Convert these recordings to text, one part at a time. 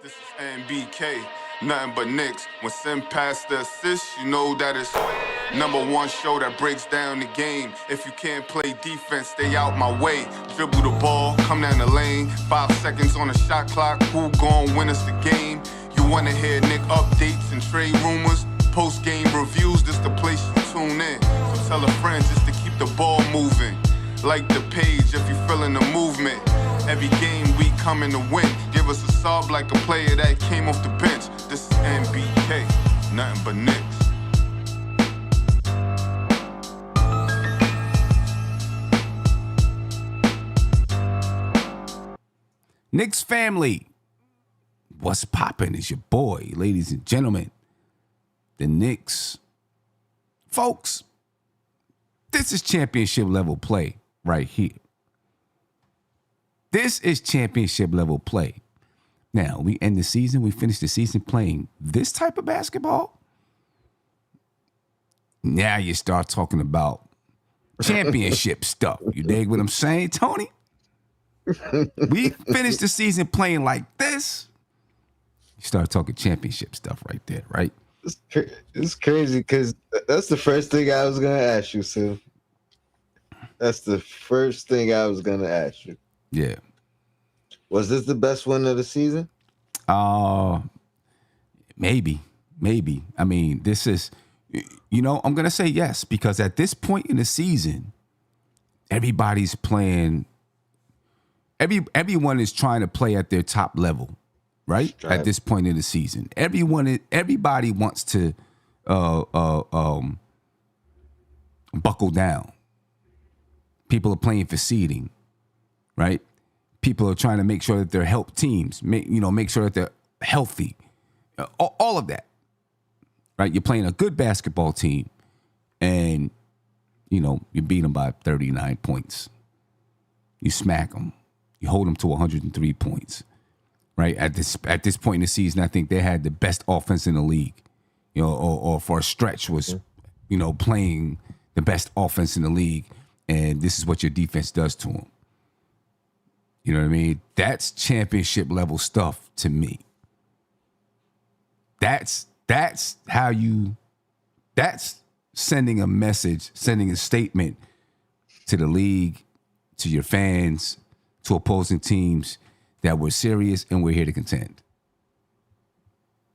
This is NBK, nothing but Knicks. When Sim passed the assist, you know that it's #1 show that breaks down the game. If you can't play defense, stay out my way. Dribble the ball, come down the lane. 5 seconds on the shot clock, who gon' win us the game? You wanna hear Nick updates and trade rumors? Post-game reviews, this the place you tune in. So tell a friend just to keep the ball moving. Like the page if you feeling the movement. Every game we coming to win. Give us a sub like a player that came off the bench. This is NBK, nothing but Knicks. Knicks family, what's poppin'? It's your boy, ladies and gentlemen. The Knicks. Folks, this is championship level play right here. This is championship level play. Now, we end the season, we finish the season playing this type of basketball. Now you start talking about championship stuff. You dig what I'm saying, Tony? We finished the season playing like this. You start talking championship stuff right there, right? It's crazy because that's the first thing I was going to ask you, Sue. That's the first thing I was going to ask you. Yeah. Was this the best win of the season? Maybe. I mean, this is, I'm going to say yes, because at this point in the season, everybody's playing, everyone is trying to play at their top level, right? At this point in the season. Everybody wants to buckle down. People are playing for seeding, right? People are trying to make sure that they're help teams, make sure that they're healthy. All of that, right? You're playing a good basketball team, and, you beat them by 39 points. You smack them. You hold them to 103 points, right? At this point in the season, I think they had the best offense in the league, or for a stretch was, playing the best offense in the league, and this is what your defense does to them. You know what I mean? That's championship level stuff to me. That's sending a message, sending a statement to the league, to your fans, to opposing teams that we're serious and we're here to contend.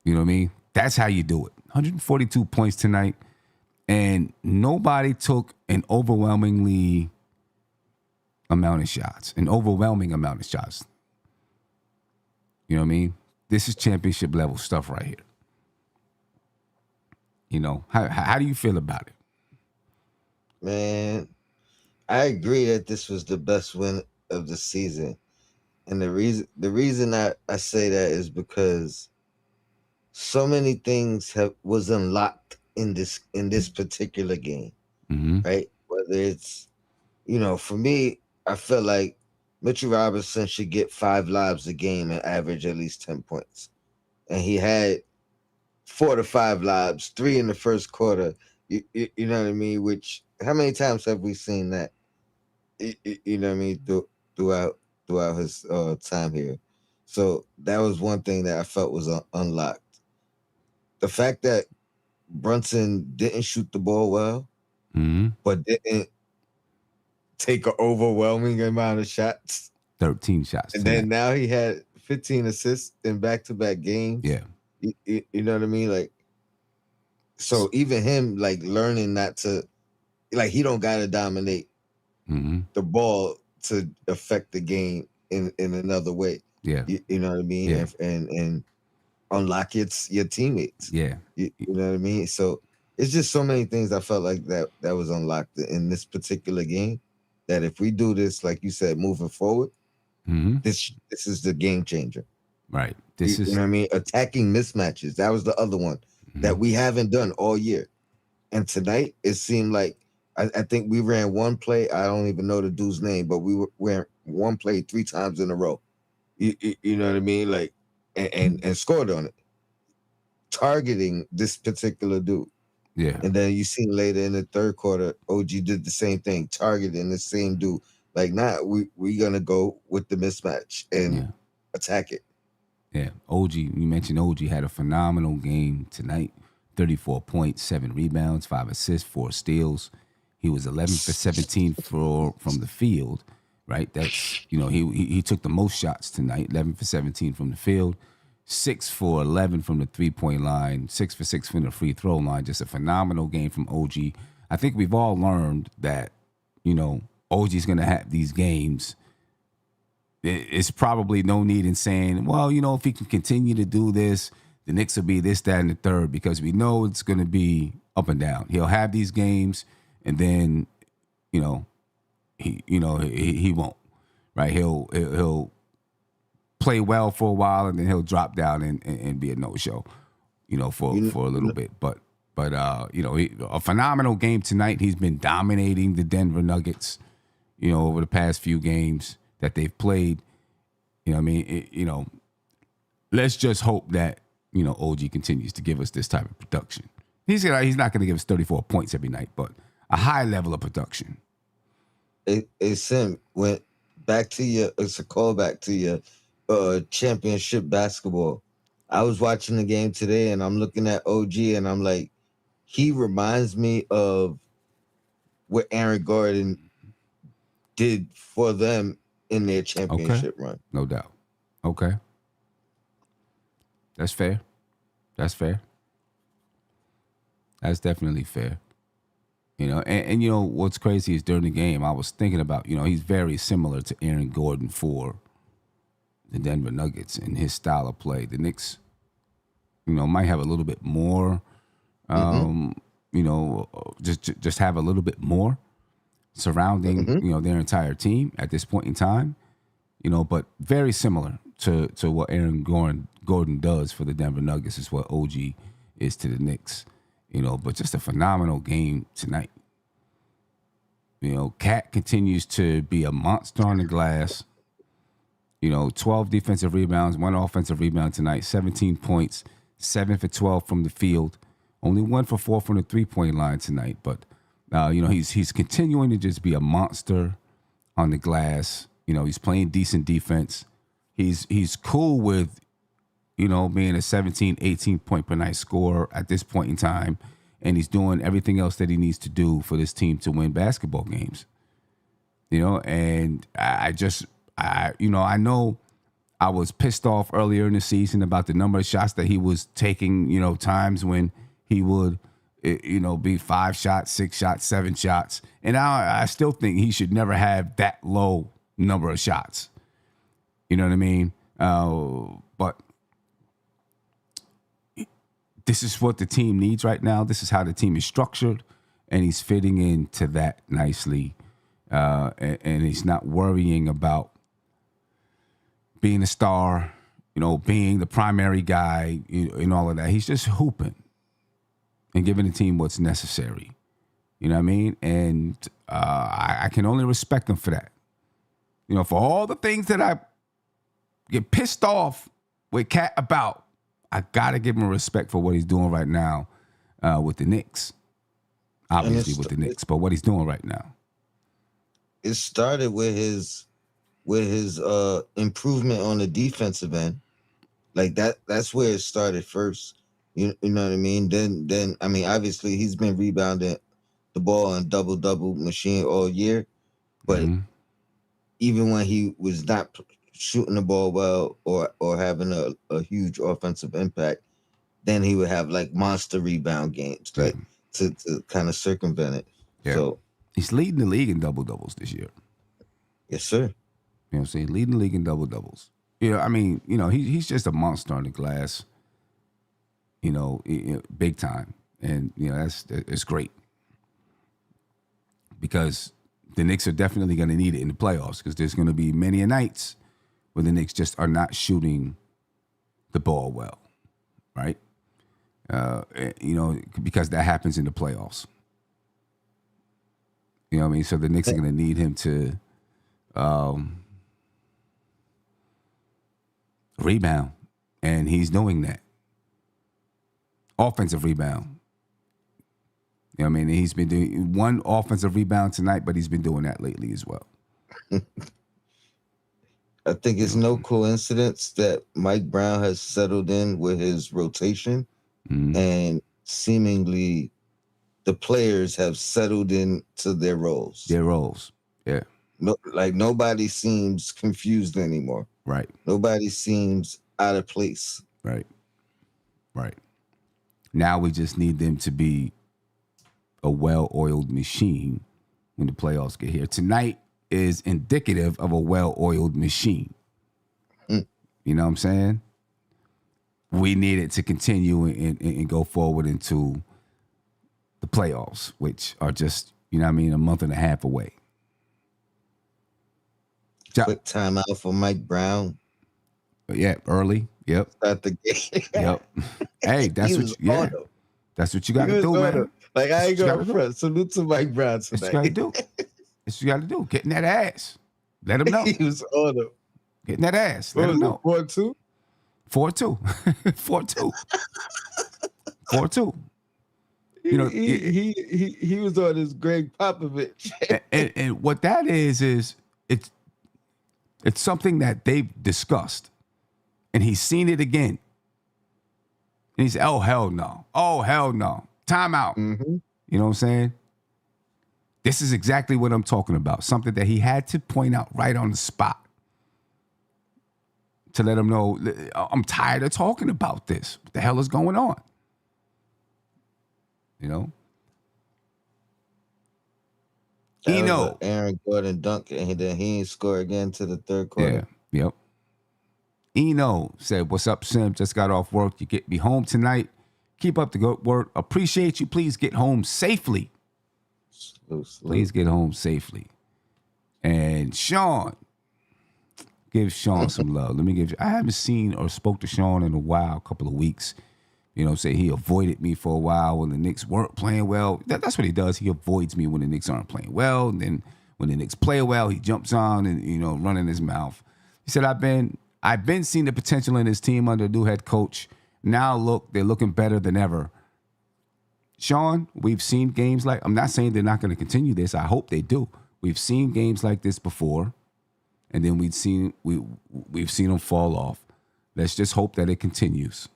You know what I mean? That's how you do it. 142 points tonight, and nobody took an overwhelming amount of shots. You know what I mean? This is championship level stuff right here. How do you feel about it? Man, I agree that this was the best win of the season. And the reason I say that is because so many things was unlocked in this particular game. Mm-hmm. Right? Whether it's, for me, I feel like Mitchell Robinson should get 5 lobs a game and average at least 10 points. And he had 4 to 5 lobs, 3 in the first quarter. You know what I mean? Which, how many times have we seen that? You know what I mean? Throughout his time here. So that was one thing that I felt was unlocked. The fact that Brunson didn't shoot the ball well, mm-hmm. but didn't take an overwhelming amount of shots. 13 shots. And then now he had 15 assists in back-to-back games. Yeah. You know what I mean? Like, so even him, like, learning not to, like, he don't got to dominate mm-hmm. the ball to affect the game in another way. Yeah. You know what I mean? Yeah. And unlock your teammates. Yeah. You know what I mean? So it's just so many things I felt like that was unlocked in this particular game, that if we do this, like you said, moving forward, mm-hmm. this is the game changer. Right. You know what I mean? Attacking mismatches. That was the other one mm-hmm. that we haven't done all year. And tonight, it seemed like, I think we ran one play. I don't even know the dude's name, but we ran one play 3 times in a row. You know what I mean? Like, and scored on it, targeting this particular dude. Yeah. And then you see later in the third quarter, OG did the same thing, targeting the same dude. Like, we're gonna go with the mismatch and attack it. Yeah, OG, you mentioned OG had a phenomenal game tonight. 34 points, 7 rebounds, 5 assists, 4 steals. He was 11 for 17 from the field, right? That's, he took the most shots tonight, 11 for 17 from the field, 6 for 11 from the three-point line, 6 for 6 from the free throw line. Just a phenomenal game from OG. I think we've all learned that, OG's going to have these games. It's probably no need in saying, well, if he can continue to do this, the Knicks will be this, that, and the third, because we know it's going to be up and down. He'll have these games, and then, he won't, right? He'll play well for a while, and then he'll drop down and be a no-show, for a little bit. But a phenomenal game tonight. He's been dominating the Denver Nuggets, over the past few games that they've played. Let's just hope that, OG continues to give us this type of production. He's not going to give us 34 points every night, but a high level of production. Sim, went back to it's a callback to your championship basketball. I was watching the game today, and I'm looking at OG, and I'm like, he reminds me of what Aaron Gordon did for them in their championship run. No doubt. Okay. That's fair. That's definitely fair. And what's crazy is during the game, I was thinking about, he's very similar to Aaron Gordon for the Denver Nuggets in his style of play. The Knicks, might have a little bit more, just have a little bit more surrounding, their entire team at this point in time, but very similar to what Aaron Gordon does for the Denver Nuggets is what OG is to the Knicks, but just a phenomenal game tonight. Cat continues to be a monster on the glass. 12 defensive rebounds, 1 offensive rebound tonight, 17 points, 7 for 12 from the field, only 1 for 4 from the three-point line tonight. But, he's continuing to just be a monster on the glass. He's playing decent defense. He's cool with, being a 17, 18 point per night scorer at this point in time. And he's doing everything else that he needs to do for this team to win basketball games. And I know I was pissed off earlier in the season about the number of shots that he was taking, times when he would, be 5 shots, 6 shots, 7 shots. And I still think he should never have that low number of shots. You know what I mean? But this is what the team needs right now. This is how the team is structured, and he's fitting into that nicely. And he's not worrying about being a star, being the primary guy, and all of that. He's just hooping and giving the team what's necessary. You know what I mean? And I can only respect him for that. For all the things that I get pissed off with Cat about, I got to give him respect for what he's doing right now with the Knicks. Obviously with the Knicks, but what he's doing right now. It started with his improvement on the defensive end. Like that's where it started first. You know what I mean? Then obviously he's been rebounding the ball on double machine all year. But even when he was not shooting the ball well or having a huge offensive impact, then he would have like monster rebound games, like to kind of circumvent it. Yeah. So he's leading the league in double-doubles this year. Yes, sir. You know what I'm saying? Leading the league in double-doubles. He's just a monster on the glass, big time. And, it's great. Because the Knicks are definitely going to need it in the playoffs, because there's going to be many a nights where the Knicks just are not shooting the ball well, right? Because that happens in the playoffs. You know what I mean? So the Knicks are going to need him to rebound, and he's doing that. Offensive rebound. You know what I mean? He's been doing 1 offensive rebound tonight, but he's been doing that lately as well. I think it's no coincidence that Mike Brown has settled in with his rotation, and seemingly the players have settled into their roles. Yeah. No, like nobody seems confused anymore. Right. Nobody seems out of place. Right. Now we just need them to be a well-oiled machine when the playoffs get here. Tonight is indicative of a well-oiled machine. You know what I'm saying? We need it to continue and go forward into the playoffs, which are just, you know what I mean, a month and a half away. Quick timeout for Mike Brown. Yeah, early. Yep. Start the game. Yep. Hey, that's what you got to do, man. Like, I ain't going front. Salute to Mike Brown tonight. That's what you got to do. That's what you got to do. Getting that ass. Let him know. He was on him. Getting that ass. Let him know. 4-2? 4-2. 4-2. 4-2. You know, he was on his Greg Popovich. and what that is it's something that they've discussed, and he's seen it again. And he said, "Oh hell no! Oh hell no! Timeout." Mm-hmm. You know what I'm saying? This is exactly what I'm talking about. Something that he had to point out right on the spot to let him know, I'm tired of talking about this. What the hell is going on? You know? Eno. Aaron Gordon dunk, and then he ain't score again to the third quarter. Yeah, yep. Eno said, "What's up, Sim? Just got off work. You get me home tonight. Keep up the good work. Appreciate you. Please get home safely. Please get home safely." And Sean, give Sean some love. I haven't seen or spoke to Sean in a while, a couple of weeks. You know, say he avoided me for a while when the Knicks weren't playing well. That's what he does. He avoids me when the Knicks aren't playing well. And then when the Knicks play well, he jumps on and, you know, running his mouth. He said, I've been seeing the potential in his team under a new head coach. Now look, they're looking better than ever. Sean, we've seen games like, I'm not saying they're not going to continue this. I hope they do. We've seen games like this before, and then we've seen them fall off. Let's just hope that it continues.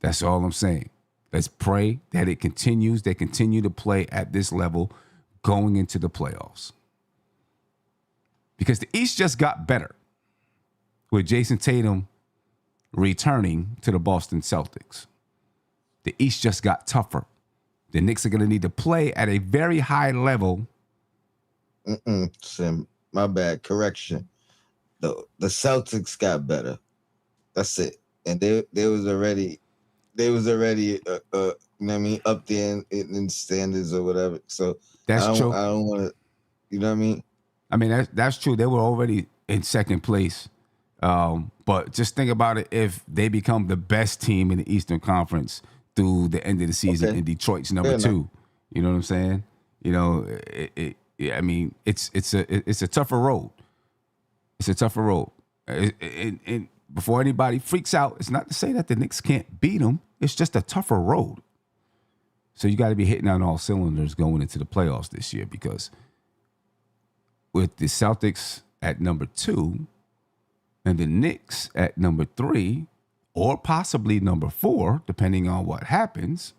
That's all I'm saying. Let's pray that it continues. They continue to play at this level going into the playoffs. Because the East just got better with Jason Tatum returning to the Boston Celtics. The East just got tougher. The Knicks are going to need to play at a very high level. Sim, my bad. Correction. The Celtics got better. That's it. And they was already you know what I mean, up there in standards or whatever. So that's true. I don't want to, you know what I mean? I mean, that's true. They were already in second place. But just think about it. If they become the best team in the Eastern Conference through the end of the season, and Detroit's number 2, you know what I'm saying? You know, I mean, it's a tougher road. It's a tougher road. And before anybody freaks out, it's not to say that the Knicks can't beat them. It's just a tougher road. So you got to be hitting on all cylinders going into the playoffs this year, because with the Celtics at number 2 and the Knicks at number 3, or possibly number 4, depending on what happens.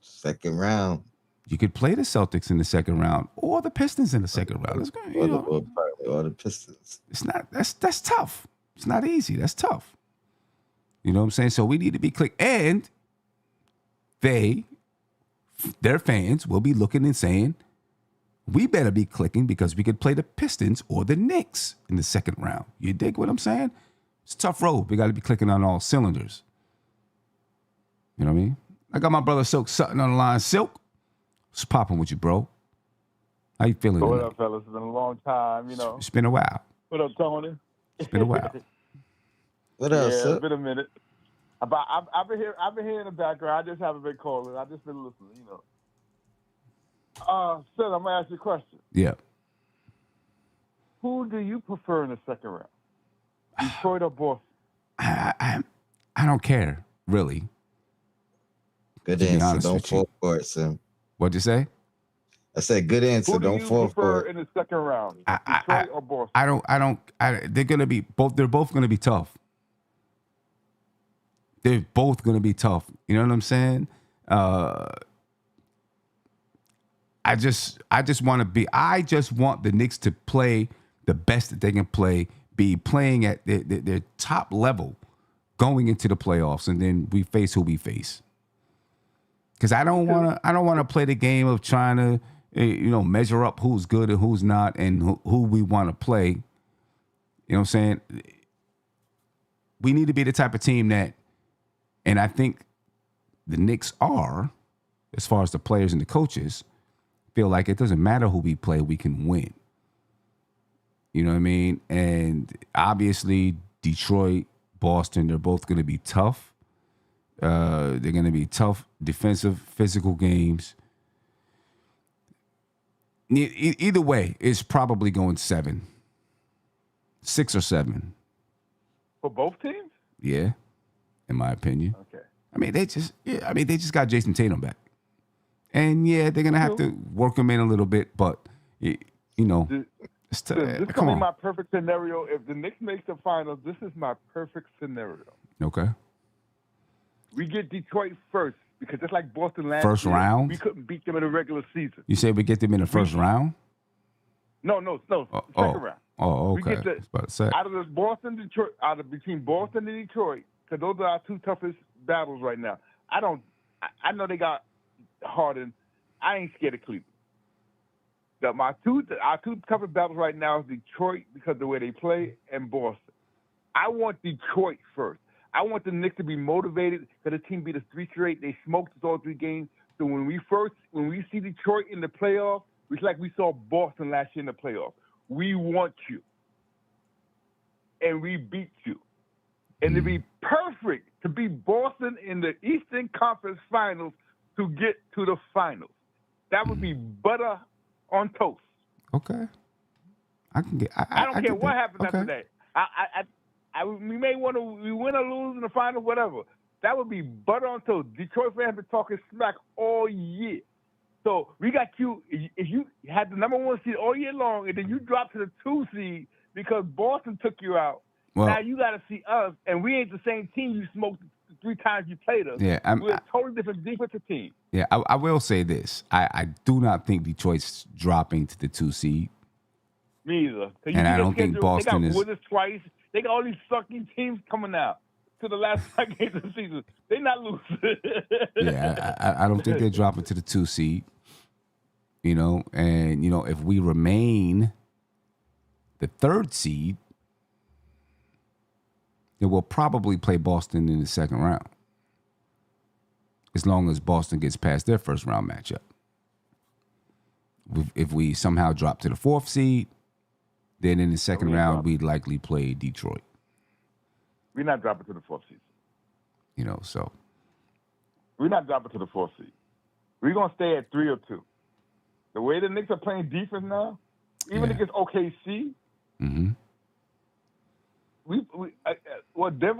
Second round. You could play the Celtics in the second round or the Pistons in the second round. Or the Pistons. It's not, that's tough. It's not easy. That's tough. You know what I'm saying? So we need to be click. And their fans will be looking and saying, we better be clicking because we could play the Pistons or the Knicks in the second round. You dig what I'm saying? It's a tough road. We got to be clicking on all cylinders. You know what I mean? I got my brother Silk Sutton on the line. Silk, what's popping with you, bro? How you feeling? What up, fellas? It's been a long time, you know. It's been a while. What up, Tony? It's been a while. What up, Silk? Silk? It's been a minute. I've been here in the background. I just haven't been calling. I've just been listening, you know. Silk, I'm gonna ask you a question. Yeah. Who do you prefer in the second round? Detroit or Boston? I don't care, really. Good answer. Don't fall for it, Sim. What'd you say? I said good answer. Who do Don't you fall for prefer it. in the second round, Detroit or Boston? They're gonna be both. They're both gonna be tough. They're both gonna be tough. You know what I'm saying? I just want the Knicks to play the best that they can play, be playing at their top level going into the playoffs, and then we face who we face. Because I don't want to play the game of trying to measure up who's good and who's not and who we want to play. You know what I'm saying? We need to be the type of team that, and I think the Knicks are, as far as the players and the coaches, feel like it doesn't matter who we play, we can win. You know what I mean? And obviously, Detroit, Boston, they're both going to be tough. They're going to be tough, defensive, physical games. Either way, it's probably going 7. 6 or 7. For both teams? Yeah, in my opinion. Okay. I mean, they just got Jason Tatum back. And yeah, they're gonna have to work him in a little bit, but This come could be on. my perfect scenario. If the Knicks makes the finals, this is my perfect scenario. Okay. We get Detroit first because just like Boston last First year, round? we couldn't beat them in the regular season. You say we get them in the first round? No, second round. Oh, We okay. get the- I was about to say. Out of the Detroit, between Boston and Detroit, because those are our two toughest battles right now. I know they got Harden. I ain't scared of Cleveland. Our two toughest battles right now is Detroit because of the way they play and Boston. I want Detroit first. I want the Knicks to be motivated because the team beat us 3 straight. They smoked us all 3 games. So when we see Detroit in the playoffs, it's like we saw Boston last year in the playoffs. We want you. And we beat you. And to be perfect, to beat Boston in the Eastern Conference Finals to get to the finals. That would be butter on toast. Okay. I can get. I don't care what happens after Okay. that. We may want to win or lose in the finals, whatever. That would be butter on toast. Detroit fans have been talking smack all year. So we got you. If you had the number 1 seed all year long, and then you dropped to the 2 seed because Boston took you out. Well, now you got to see us, and we ain't the same team you smoked 3 times you played us. Yeah, we're a totally different defensive team. Yeah, I will say this. I do not think Detroit's dropping to the 2 seed. Me either. And I don't think Boston they got is. Wizards twice. They got all these sucking teams coming out to the last 5 games of the season. They not losing. Yeah, I don't think they're dropping to the 2 seed. And if we remain the 3rd seed, then we'll probably play Boston in the second round. As long as Boston gets past their first round matchup. If we somehow drop to the 4th seed, then in the second round, we'd likely play Detroit. We're not dropping to the 4th seed. So. We're not dropping to the 4th seed. We're going to stay at 3 or 2. The way the Knicks are playing defense now, even against OKC, Denver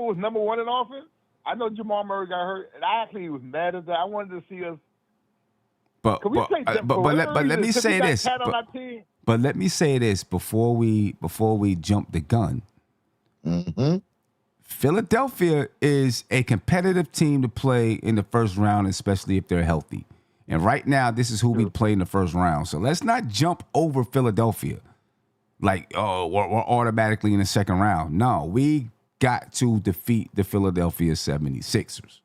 was number 1 in offense. I know Jamal Murray got hurt, and I actually was mad at that. I wanted to see us. But let me say this. But let me say this before we jump the gun. Mm-hmm. Philadelphia is a competitive team to play in the first round, especially if they're healthy. And right now, this is who we play in the first round. So let's not jump over Philadelphia like, oh, we're automatically in the second round. No, we got to defeat the Philadelphia 76ers.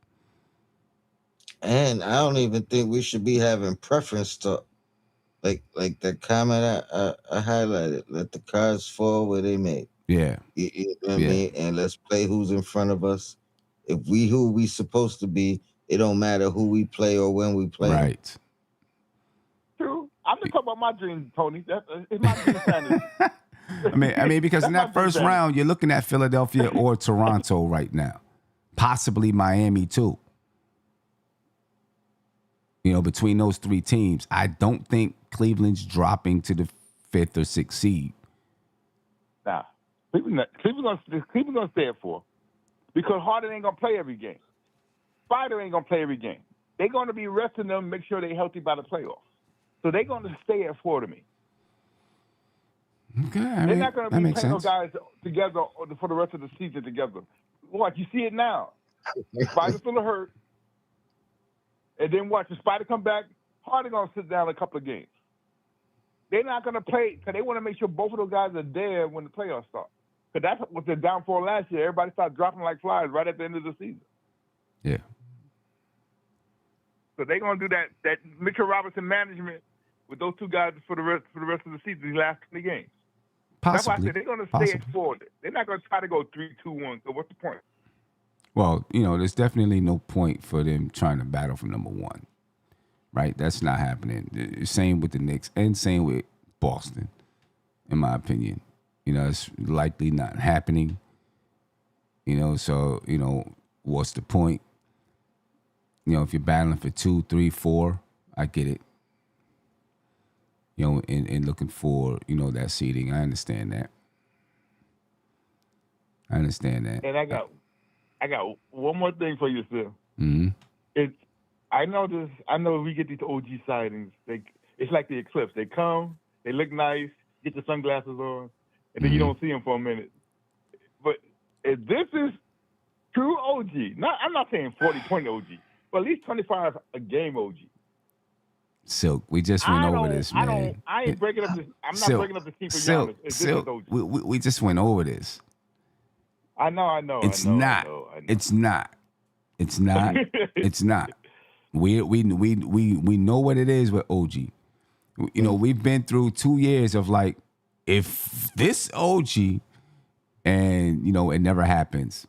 And I don't even think we should be having preference to, like the comment I highlighted. Let the cards fall where they may. Yeah. You know what I mean? And let's play who's in front of us. If we who we supposed to be, it don't matter who we play or when we play. Right. True. I'm just talking about my dream, Tony. It's my dream fantasy. I mean, because in that first round, you're looking at Philadelphia or Toronto right now. Possibly Miami too. Between those 3 teams, I don't think Cleveland's dropping to the 5th or 6th seed. Nah. Cleveland's gonna stay at 4 because Harden ain't gonna play every game. Spider ain't gonna play every game. They're gonna be resting them, make sure they're healthy by the playoffs. So they're going to stay at 4 to me. Okay, They're not going to be playing those sense. guys together for the rest of the season together. Watch, you see it now. Spider's still hurt. And then watch the Spider come back. Harden going to sit down a couple of games. They're not going to play because they want to make sure both of those guys are there when the playoffs start. Because that's what their downfall last year. Everybody started dropping like flies right at the end of the season. Yeah. So they're going to do that Mitchell Robinson management with those two guys for the rest of the season, these last 20 games. Possibly. That's why I said they're going to stay at 4. They're not going to try to go 3-2-1. So what's the point? Well, there's definitely no point for them trying to battle for number 1. Right? That's not happening. Same with the Knicks and same with Boston, in my opinion. It's likely not happening. So, what's the point? If you're battling for 2, 3, 4, I get it. And looking for, that seeding. I understand that. And I got one more thing for you, Phil. Mm-hmm. I know we get these OG sightings. It's like the eclipse. They come, they look nice, get your sunglasses on, and then you don't see them for a minute. But if this is true OG, I'm not saying 40-point OG, but at least 25 a game OG. Silk, we just went over this, man. I ain't breaking up this. I'm not breaking up the team for Silk, Giannis. Silk, we just went over this. I know. It's not. It's not. It's not. We know what it is with OG. We've been through 2 years of like, if this OG, and it never happens.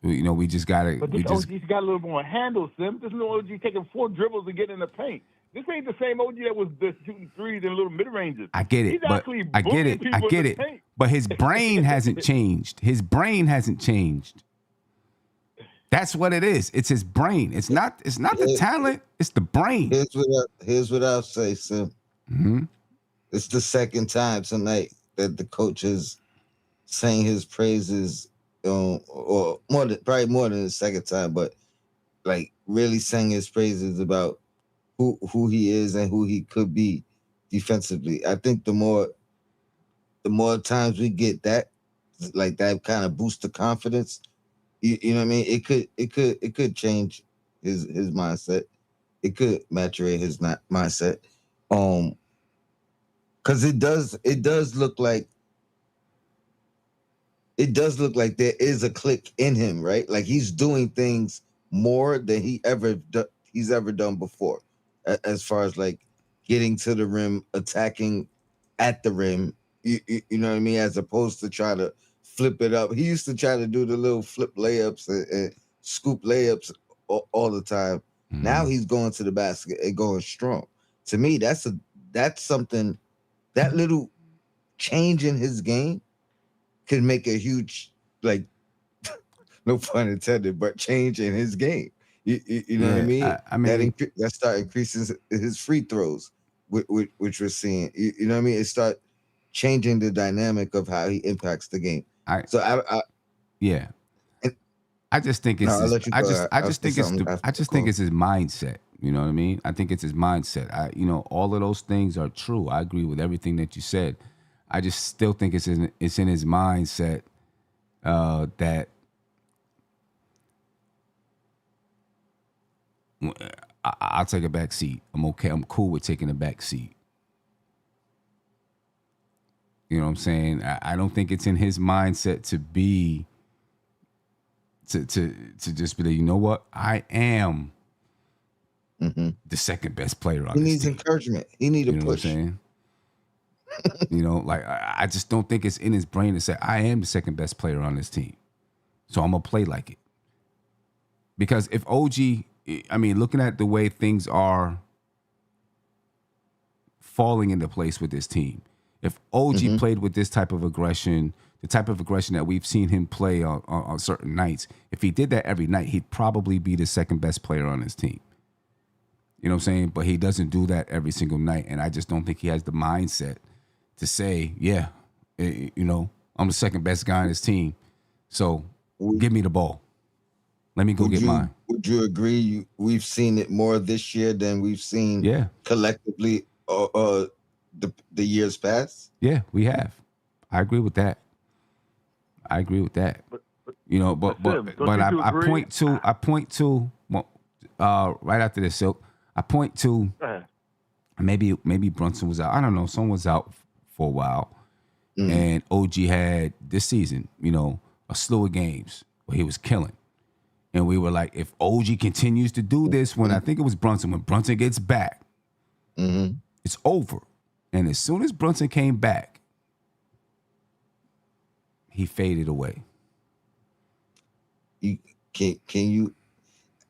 We just gotta. But this OG's got a little more handle, Sim. This little OG taking 4 dribbles to get in the paint. This ain't the same OG that was shooting threes and little mid ranges. I get it, but I get it. But his brain hasn't changed. That's what it is. It's his brain. It's not the talent. It's the brain. Here's what I'll say, Sim. Mm-hmm. It's the second time tonight that the coach is saying his praises, or probably more than the second time, but like really saying his praises about who he is and who he could be defensively. I think the more times we get that, like that kind of boost the confidence. You know what I mean? It could change his mindset. It could maturate his mindset. Because it does look like there is a click in him, right? Like he's doing things more than he's ever done before, as far as like getting to the rim, attacking at the rim. You know what I mean? As opposed to try to flip it up. He used to try to do the little flip layups and scoop layups all the time. Mm-hmm. Now he's going to the basket and going strong. To me, that's something. That little change in his game could make a huge, like, no pun intended, but change in his game. You know what I mean? I mean that start increasing his free throws, which we're seeing. You know what I mean? It start changing the dynamic of how he impacts the game. I just think it's his mindset. You know what I mean? I think it's his mindset. All of those things are true. I agree with everything that you said. I just still think it's in his mindset that I'll take a back seat. I'm okay. I'm cool with taking a back seat. You know what I'm saying? I don't think it's in his mindset to be to just be like, you know what? I am the second best player on this team. He needs encouragement. He needs a push. What I'm saying? Like I just don't think it's in his brain to say, I am the second best player on this team. So I'm going to play like it. Because if OG, looking at the way things are falling into place with this team, if OG played with this type of aggression, the type of aggression that we've seen him play on certain nights, if he did that every night, he'd probably be the second best player on his team. You know what I'm saying? But he doesn't do that every single night. And I just don't think he has the mindset to say, yeah, I'm the second best guy on his team. So give me the ball. Let me go get mine. Would you agree? We've seen it more this year than we've seen collectively the years past. Yeah, we have. I agree with that. But You know, but Sim, but don't but you I, two I agree? point to well, right after this, Silk. I point to Go ahead. maybe Brunson was out. I don't know. Someone was out for a while, and OG had this season, you know, a slew of games where he was killing, and we were like, if OG continues to do this, when I think it was Brunson, when Brunson gets back, it's over. And as soon as Brunson came back, he faded away. You can you?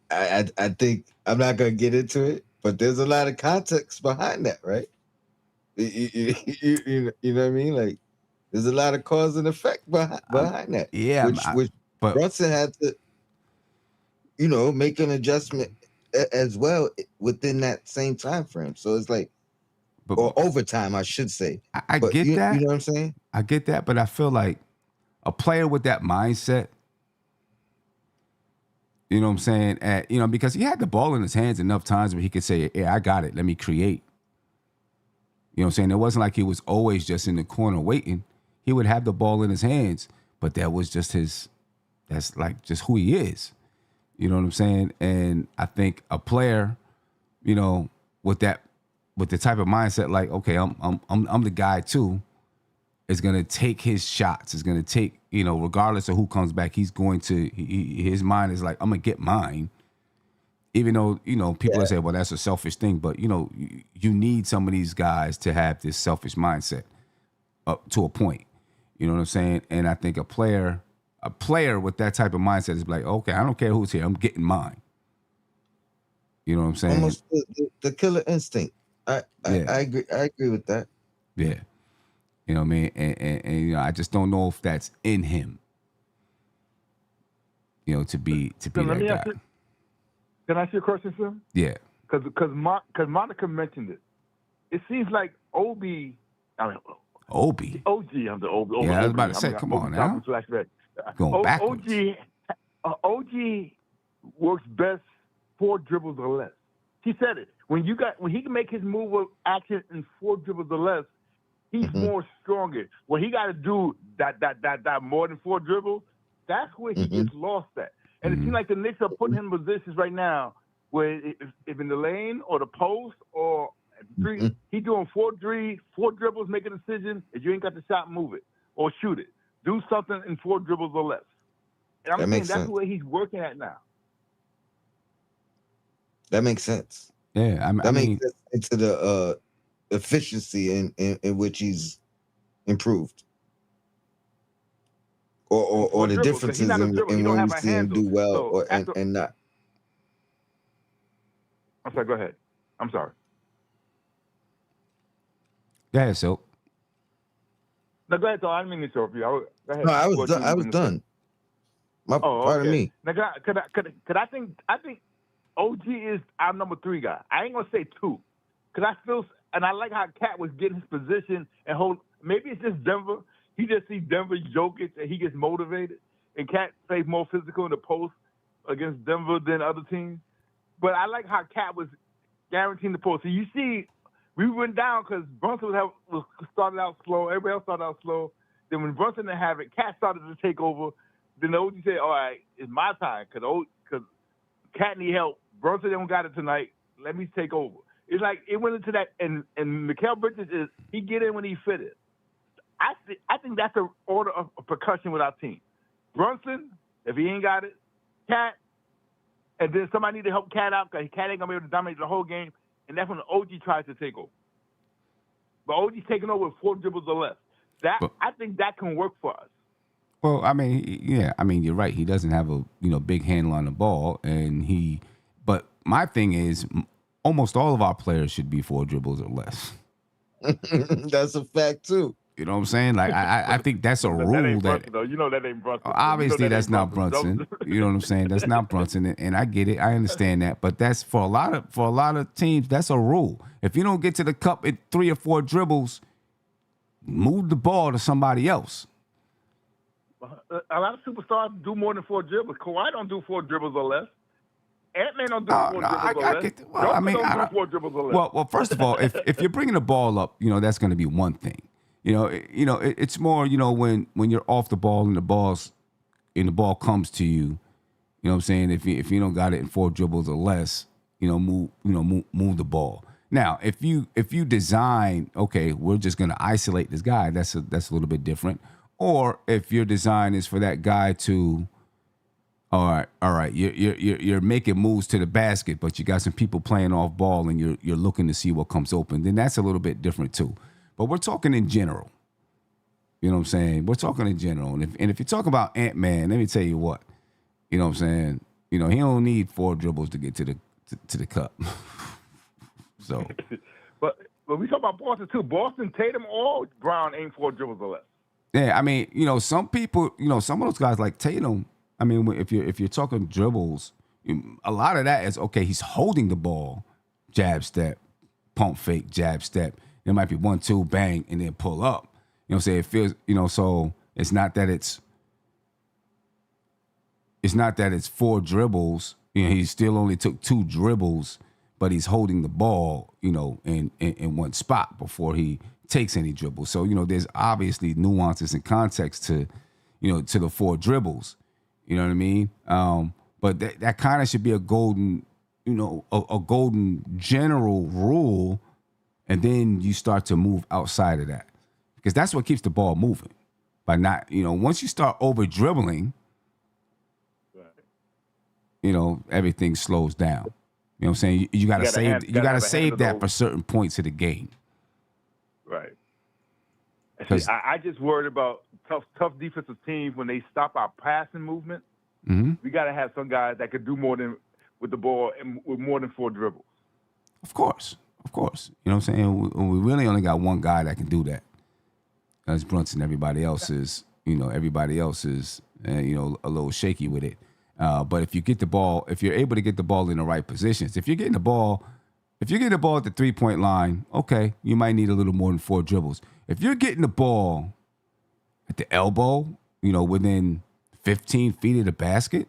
I think I'm not gonna get into it, but there's a lot of context behind that, right? You know what I mean? Like there's a lot of cause and effect behind that. Yeah, Which but Brunson had to, make an adjustment as well within that same time frame. So it's like, but or overtime, I should say. I But get you that. know what I'm saying? I get that, but I feel like a player with that mindset, you know what I'm saying? Because he had the ball in his hands enough times where he could say, "Yeah, I got it. Let me create." You know what I'm saying? It wasn't like he was always just in the corner waiting. He would have the ball in his hands, but that was just that's like just who he is. You know what I'm saying? And I think a player, with the type of mindset, like, okay, I'm the guy too, is gonna take his shots, is gonna take, regardless of who comes back, he's going to his mind is like, I'm gonna get mine. Even though, people will say, well, that's a selfish thing, but you need some of these guys to have this selfish mindset up to a point. You know what I'm saying? And I think a player with that type of mindset is like, okay, I don't care who's here, I'm getting mine. You know what I'm saying? Almost the killer instinct. I Yeah. agree. I agree with that. Yeah. You know what I mean? And I just don't know if that's in him. To be Let that me guy. ask you, can I ask you a question, Sim? Yeah. Because Monica mentioned it. It seems like Obi. OG. I'm the OB. Yeah, I was about to say, come on now. Going backwards. OG works best 4 dribbles or less. He said it. When he can make his move of action in 4 dribbles or less, he's more stronger. When he got to do that more than 4 dribbles, that's where he gets lost at. And it seems like the Knicks are putting him in positions right now where if in the lane or the post or at the three, he's doing 4 dribbles, make a decision. If you ain't got the shot, move it or shoot it. Do something in 4 dribbles or less. And I'm saying that's where he's working at now. That makes sense. Yeah, that makes sense into the efficiency in which he's improved, or the differences in when we see him do well and not. I'm sorry. Go ahead. I'm sorry. Go ahead, Silk. No, go ahead, though. I didn't mean to interrupt you. Go ahead. No, I was done. I was done. Pardon me. Now, could I think OG is our number 3 guy. I ain't gonna say 2, because I feel, and I like how Cat was getting his position and hold. Maybe it's just Denver. He just sees Denver Jokic and he gets motivated. And Cat plays more physical in the post against Denver than other teams. But I like how Cat was guaranteeing the post. So you see, we went down because Brunson was started out slow. Everybody else started out slow. Then when Brunson didn't have it, Cat started to take over. Then the OG said, all right, it's my time because Cat need help. Brunson don't got it tonight. Let me take over. It's like it went into that, and Mikal Bridges he get in when he fit it. I think that's the order of percussion with our team. Brunson, if he ain't got it, Cat, and then somebody need to help Cat out because Cat ain't gonna be able to dominate the whole game, and that's when the OG tries to take over. But OG's taking over with 4 dribbles or less. I think that can work for us. Well, you're right. He doesn't have a big handle on the ball, but my thing is, almost all of our players should be 4 dribbles or less. That's a fact too. You know what I'm saying? Like I think that's a rule that ain't that. Brunson, though. That ain't Brunson. Obviously, that's not Brunson. You know what I'm saying? That's not Brunson, and I get it. I understand that, but that's for a lot of teams. That's a rule. If you don't get to the cup in 3 or 4 dribbles, move the ball to somebody else. A lot of superstars do more than 4 dribbles. Kawhi don't do 4 dribbles or less. Ant-Man don't do No, 4 no, dribbles or I less. get that. Well, I mean, Joker I don't don't. do 4 dribbles or less. Well, first of all, if you're bringing the ball up, that's going to be one thing. It's more, when you're off the ball and the ball comes to you. You know what I'm saying? If you don't got it in 4 dribbles or less, move the ball. Now, if you design, okay, we're just going to isolate this guy. That's a little bit different. Or if your design is for that guy to, all right, you're making moves to the basket, but you got some people playing off ball and you're looking to see what comes open, then that's a little bit different too. But we're talking in general. You know what I'm saying? We're talking in general. And if you talk about Ant-Man, let me tell you what. You know what I'm saying? He don't need 4 dribbles to get to the cup. So, but we talk about Boston too. Boston, Tatum, or Brown ain't 4 dribbles or less. yeah, I mean, some people, some of those guys like Tatum. I mean, if you're talking dribbles, a lot of that is okay. He's holding the ball, jab step, pump fake, jab step. There might be 1, 2, bang, and then pull up. You know what I'm saying? It feels, so it's not that it's 4 dribbles. He still only took 2 dribbles, but he's holding the ball, in one spot before he takes any dribbles. So, there's obviously nuances and context to the 4 dribbles. You know what I mean? But that kind of should be a golden, a golden general rule, and then you start to move outside of that. Because that's what keeps the ball moving. By not, once you start over-dribbling, everything slows down. You know what I'm saying? You got to save that for certain points of the game. Right. See, I just worried about tough defensive teams when they stop our passing movement. Mm-hmm. We got to have some guys that could do more than with the ball and with more than 4 dribbles. Of course. You know what I'm saying? We really only got one guy that can do that. That's Brunson. Everybody else is, a little shaky with it. But if you get the ball, if you're able to get the ball in the right positions, if you're getting the ball at the 3-point line, okay, you might need a little more than 4 dribbles. If you're getting the ball at the elbow, within 15 feet of the basket,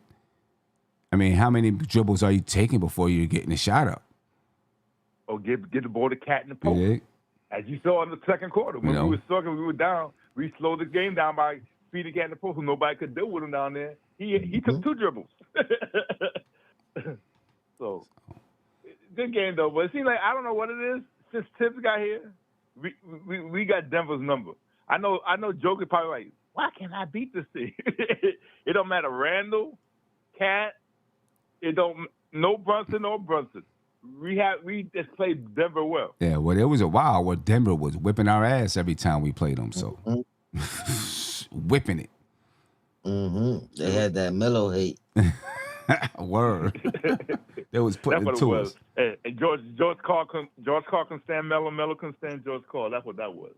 I mean, how many dribbles are you taking before you're getting a shot up? Or get the ball to cat in the post. Yeah. As you saw in the second quarter, when we were struggling, we were down. We slowed the game down by feeding cat in the post, and nobody could deal with him down there. He took 2 dribbles. So, good game though. But it seems like I don't know what it is. Since Tibbs got here, we got Denver's number. I know Joker probably like, why can't I beat this team? It don't matter Randall, Cat. It don't no Brunson or Brunson. We just played Denver well. Yeah, well, there was a while where Denver was whipping our ass every time we played them. So, whipping it. Mm-hmm. They had that Melo hate. Word. They was putting That's it what to it was. us. And George Carl can stand Melo. Melo can stand George Carl. That's what that was.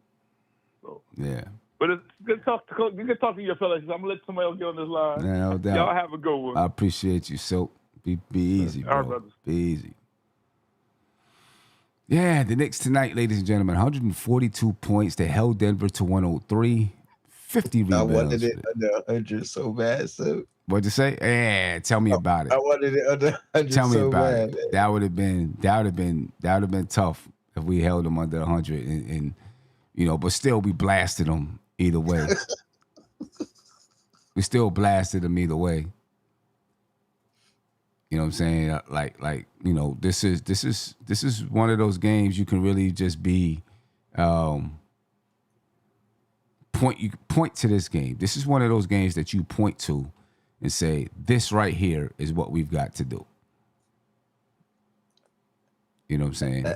So. Yeah. But it's good talk to your fellas. I'm gonna let somebody else get on this line. No doubt. Y'all have a good one. I appreciate you, Silk. Be easy, bro. All right, brothers. Be easy. Yeah, the Knicks tonight, ladies and gentlemen, 142 points. They held Denver to 103. 50 rebounds. I wanted it under 100 so bad, so. What'd you say? Yeah, tell me about it. I wanted it under 100 Tell me so about bad, it. man. That would have been tough if we held them under 100 and but still we blasted them either way. We still blasted them either way. You know what I'm saying? Like this is one of those games you can really just be point to this game. This is one of those games that you point to and say, this right here is what we've got to do. You know what I'm saying?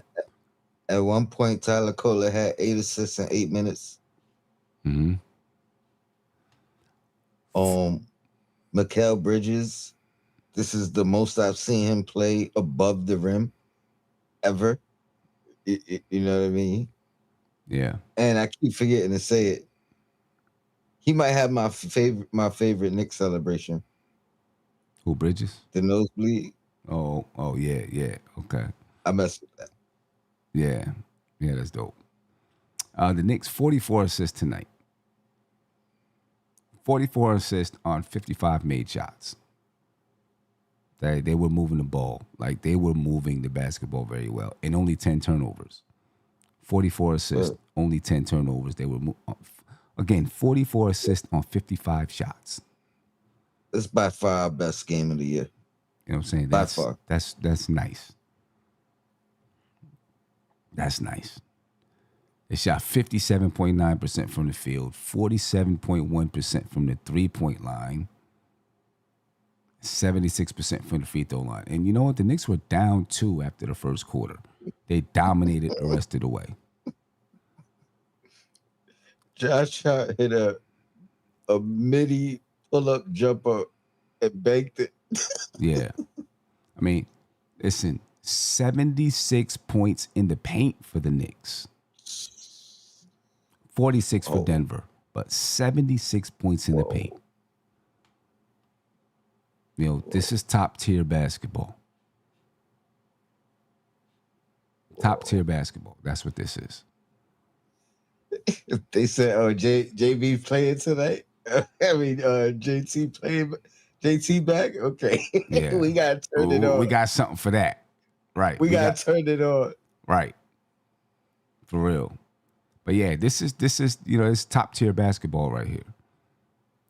At one point, Tyler Kohler had 8 assists in 8 minutes. Mm-hmm. Mikal Bridges, this is the most I've seen him play above the rim ever. You know what I mean? Yeah. And I keep forgetting to say it. He might have my favorite Knicks celebration. Who, Bridges? The nosebleed. Oh yeah. Okay. I mess with that. Yeah, that's dope. The Knicks 44 assists tonight. 44 assists on 55 made shots. They were moving the ball. Like, they were moving the basketball very well. And only 10 turnovers. 44 assists, only 10 turnovers. They were, again, 44 assists on 55 shots. It's by far our best game of the year. You know what I'm saying? By far. That's nice. That's nice. They shot 57.9% from the field, 47.1% from the three-point line, 76% from the free throw line. And you know what? The Knicks were down 2 after the first quarter. They dominated the rest of the way. Josh Hart hit a midi pull-up jumper and banked it. Yeah. I mean, listen, 76 points in the paint for the Knicks. 46 for Denver, but 76 points in the paint. You know, this is top-tier basketball. Top-tier basketball. That's what this is. They said, "Oh, JB playing tonight." I mean, JT playing. JT back. Okay, Yeah. We gotta turn it on. We got something for that, right? We gotta turn it on. Right, for real. But yeah, this is it's top-tier basketball right here.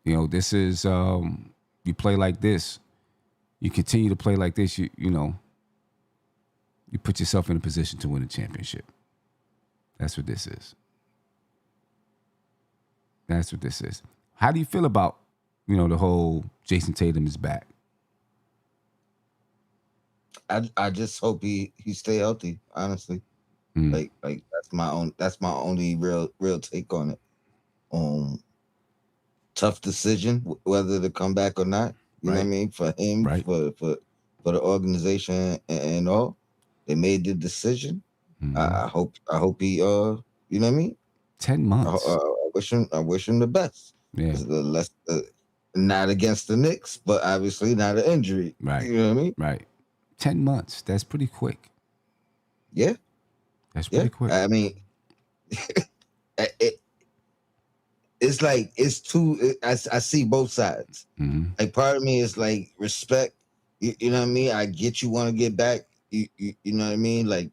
You know, this is you play like this, you continue to play like this. You put yourself in a position to win a championship. That's what this is. That's what this is. How do you feel about, the whole Jason Tatum is back? I just hope he stay healthy, honestly. Like that's my only real take on it. Tough decision whether to come back or not. You know what I mean? For him, for the organization and all. They made the decision. Mm-hmm. I hope he you know what I mean? 10 months. I wish him the best. Yeah. Not against the Knicks, but obviously not an injury. Right. You know what I mean? Right. 10 months. That's pretty quick. Yeah. That's pretty quick. I mean, it's like it's too. I see both sides. Mm-hmm. Like, part of me is like respect. You know what I mean? I get you want to get back. You know what I mean? Like,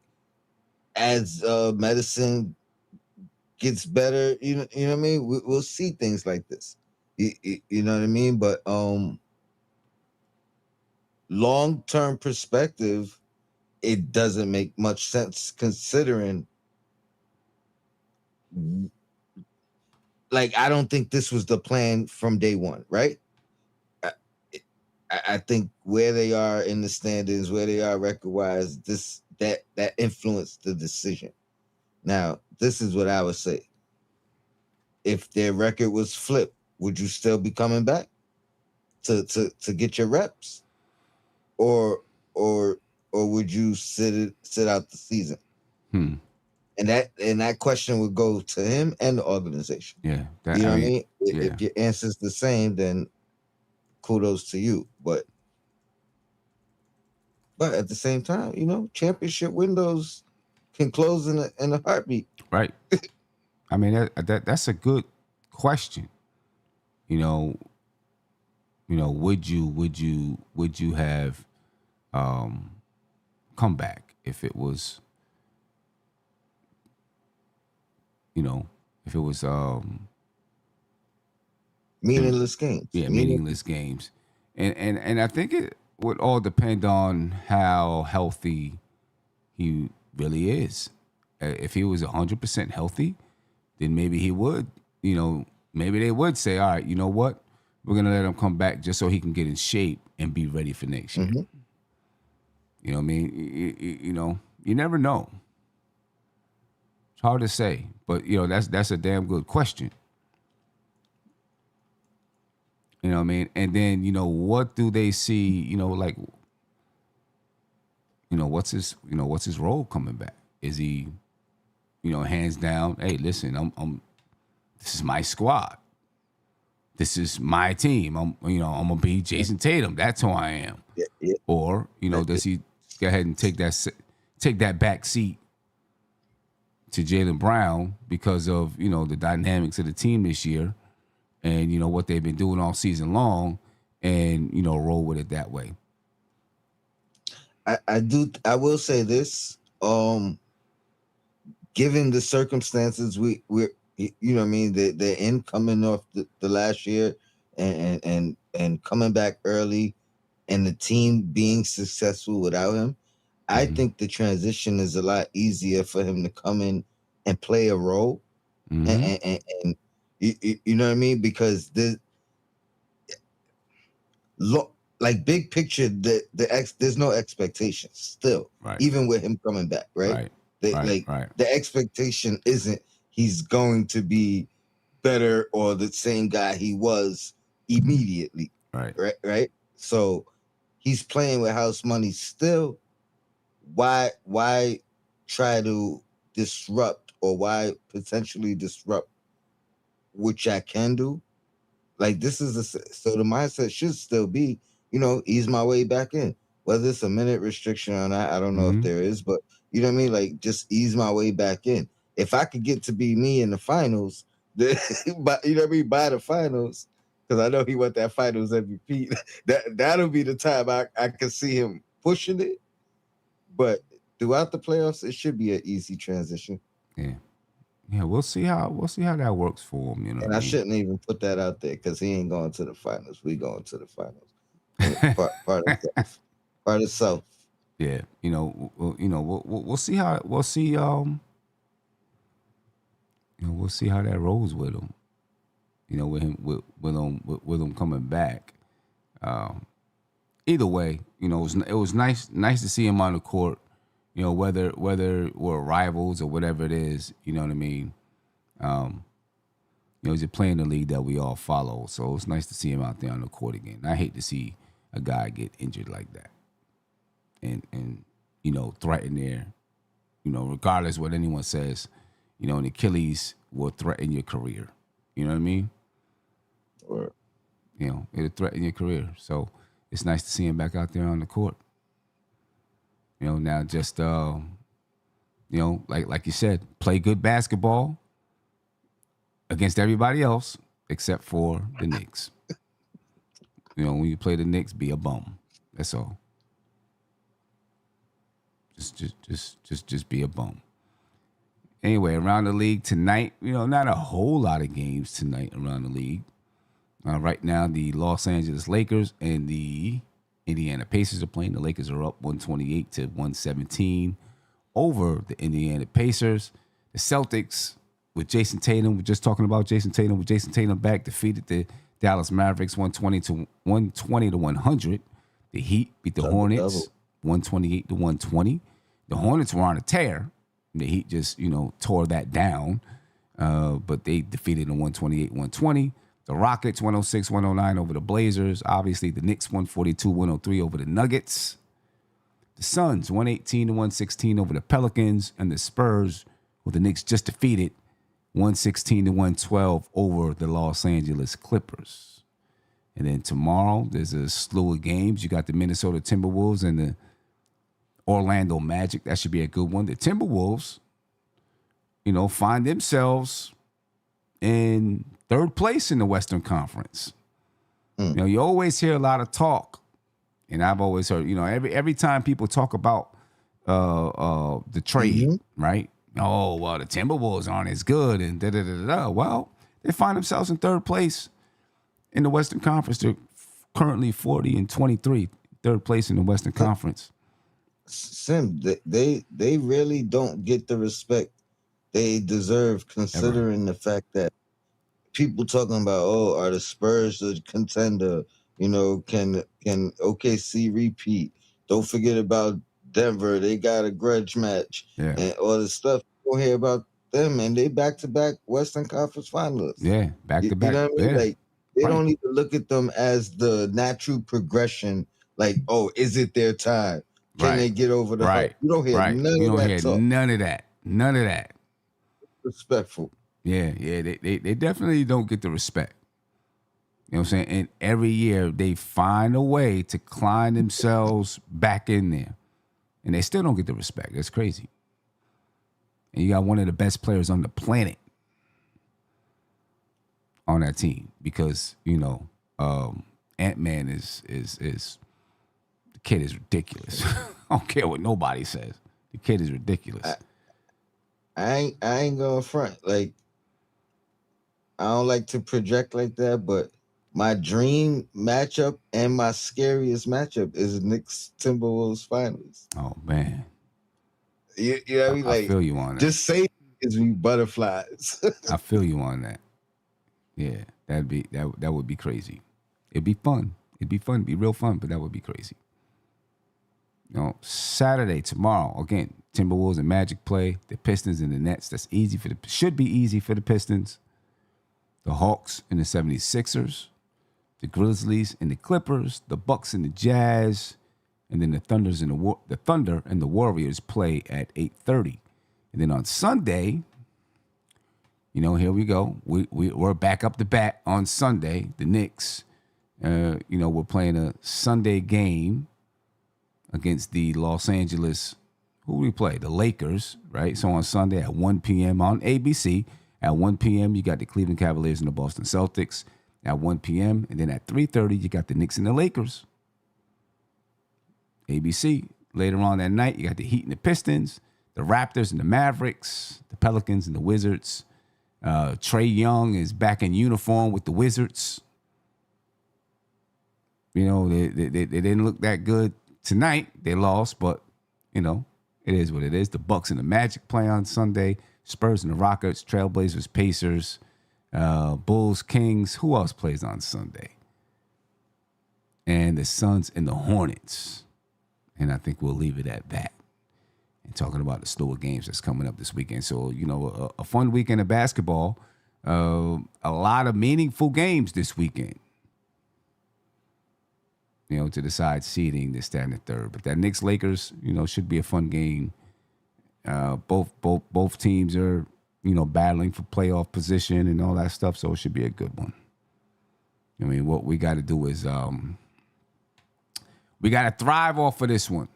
as medicine gets better, you know what I mean? We'll see things like this. You know what I mean? But long-term perspective, it doesn't make much sense, considering, like, I don't think this was the plan from day one, right? I think where they are in the standings, where they are record-wise, that influenced the decision. Now, this is what I would say. If their record was flipped, would you still be coming back to get your reps, or would you sit out the season? And that question would go to him and the organization. Yeah, you know what I mean? If your answer's the same, then kudos to you. But at the same time, championship windows can close in a heartbeat. Right. I mean, that's a good question. Would you have come back if it was, meaningless games? Yeah, meaningless games. And I think it would all depend on how healthy he really is. If he was 100% healthy, then maybe he would, maybe they would say, all right, you know what? We're going to let him come back just so he can get in shape and be ready for next year. Mm-hmm. You know what I mean? You never know. It's hard to say, but, that's a damn good question. You know what I mean? And then, what do they see, what's his role coming back? Is he, hands down, hey, listen, this is my squad. This is my team. I'm gonna be Jason Tatum. That's who I am. Yeah. Or, does he go ahead and take that back seat to Jaylen Brown because of, the dynamics of the team this year and, what they've been doing all season long and, roll with it that way. I will say this. Given the circumstances we're you know what I mean, they're in coming off the last year and coming back early and the team being successful without him, I think the transition is a lot easier for him to come in and play a role. And you know what I mean? Because like big picture, there's no expectations still, Right. even with him coming back, right? Right. The expectation isn't he's going to be better or the same guy he was immediately, right? So he's playing with house money still. Why try to disrupt, or why potentially disrupt what I can do? Like, this is so the mindset should still be, ease my way back in. Whether it's a minute restriction or not, I don't know if there is, but you know what I mean? Like, just ease my way back in. If I could get to be me in the finals, then, but you know what I mean, by the finals, because I know he went that finals MVP. That'll be the time I can see him pushing it. But throughout the playoffs, it should be an easy transition. Yeah, we'll see how that works for him. You know, and I shouldn't even put that out there because he ain't going to the finals. We going to the finals. Part of self. Part of self. Yeah, we'll see how we'll see. We'll see how that rolls with him. With him with him coming back. Either way, it was nice to see him on the court. Whether we're rivals or whatever it is, you know what I mean. He's playing the league that we all follow, so it's nice to see him out there on the court again. I hate to see a guy get injured like that, and threaten there. Regardless what anyone says, an Achilles will threaten your career. You know what I mean? Or it'll threaten your career. So it's nice to see him back out there on the court. Now just like you said, play good basketball against everybody else except for the Knicks. When you play the Knicks, be a bum. That's all. Just be a bum. Anyway, around the league tonight, not a whole lot of games tonight around the league. Right now, the Los Angeles Lakers and the Indiana Pacers are playing. The Lakers are up 128 to 117 over the Indiana Pacers. The Celtics with Jason Tatum, we're just talking about Jason Tatum. With Jason Tatum back, defeated the Dallas Mavericks 120 to 100. The Heat beat the Hornets 128 to 120. The Hornets were on a tear. The Heat just, tore that down. But they defeated them 128-120. The Rockets 106-109 over the Blazers. Obviously, the Knicks 142-103 over the Nuggets. The Suns 118-116 over the Pelicans. And the Spurs, who the Knicks just defeated, 116-112 over the Los Angeles Clippers. And then tomorrow, there's a slew of games. You got the Minnesota Timberwolves and the Orlando Magic. That should be a good one. The Timberwolves, find themselves in third place in the Western Conference. You always hear a lot of talk, and I've always heard, every time people talk about the trade, right? Oh, well, the Timberwolves aren't as good, and da-da-da-da-da. Well, they find themselves in third place in the Western Conference. They're currently 40-23, third place in the Western Conference. Sim, they really don't get the respect they deserve, considering the fact that people talking about, are the Spurs a contender? Can OKC repeat? Don't forget about Denver. They got a grudge match and all this stuff. You don't hear about them, and they back-to-back Western Conference finalists. Yeah, back-to-back. You know what I mean? Yeah. Like, they don't even look at them as the natural progression. Like, is it their time? Can they get over the hump? You don't hear none of that. None of that. Respectful. Yeah. They definitely don't get the respect. You know what I'm saying? And every year they find a way to climb themselves back in there. And they still don't get the respect. That's crazy. And you got one of the best players on the planet on that team because, Ant-Man is The kid is ridiculous. I don't care what nobody says. The kid is ridiculous. I ain't going front. Like, I don't like to project like that, but my dream matchup and my scariest matchup is Knicks Timberwolves finals. Oh man, You know what I mean? I Like, feel you on that. just say is we butterflies. I feel you on that. Yeah, that would be crazy. It'd be fun. It'd be real fun, but that would be crazy. Saturday, tomorrow, again, Timberwolves and Magic play. The Pistons and the Nets. That's should be easy for the Pistons. The Hawks and the 76ers. The Grizzlies and the Clippers. The Bucks and the Jazz. And then the Thunder and the Warriors play at 8:30. And then on Sunday, here we go. We're back up the bat on Sunday. The Knicks, we're playing a Sunday game against the Los Angeles, who we play? The Lakers, right? So on Sunday at 1 p.m. on ABC, at 1 p.m. you got the Cleveland Cavaliers and the Boston Celtics at 1 p.m. And then at 3:30 you got the Knicks and the Lakers. ABC. Later on that night, you got the Heat and the Pistons, the Raptors and the Mavericks, the Pelicans and the Wizards. Trae Young is back in uniform with the Wizards. They didn't look that good tonight. They lost, but, it is what it is. The Bucks and the Magic play on Sunday. Spurs and the Rockets, Trailblazers, Pacers, Bulls, Kings. Who else plays on Sunday? And the Suns and the Hornets. And I think we'll leave it at that. And talking about the slew of games that's coming up this weekend. So, a fun weekend of basketball. A lot of meaningful games this weekend. To decide seeding, this, that, and the third. But that Knicks-Lakers, should be a fun game. Both teams are, battling for playoff position and all that stuff. So it should be a good one. I mean, what we got to do is we got to thrive off of this one.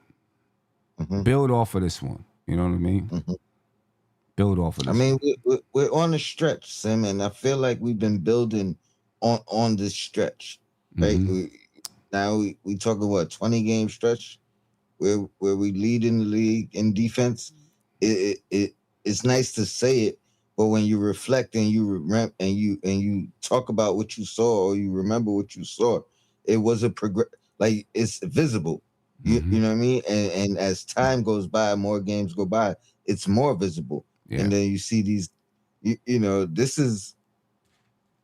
Mm-hmm. Build off of this one. You know what I mean? Mm-hmm. Build off of this. I mean, we're on a stretch, Sim, and I feel like we've been building on this stretch, right? Mm-hmm. Now we talking what 20-game stretch where we lead in the league in defense. It's nice to say it, but when you reflect and you talk about what you saw or you remember what you saw, it was a progress. Like, it's visible. You know what I mean? And as time goes by, more games go by, it's more visible. Yeah. And then you see these, this is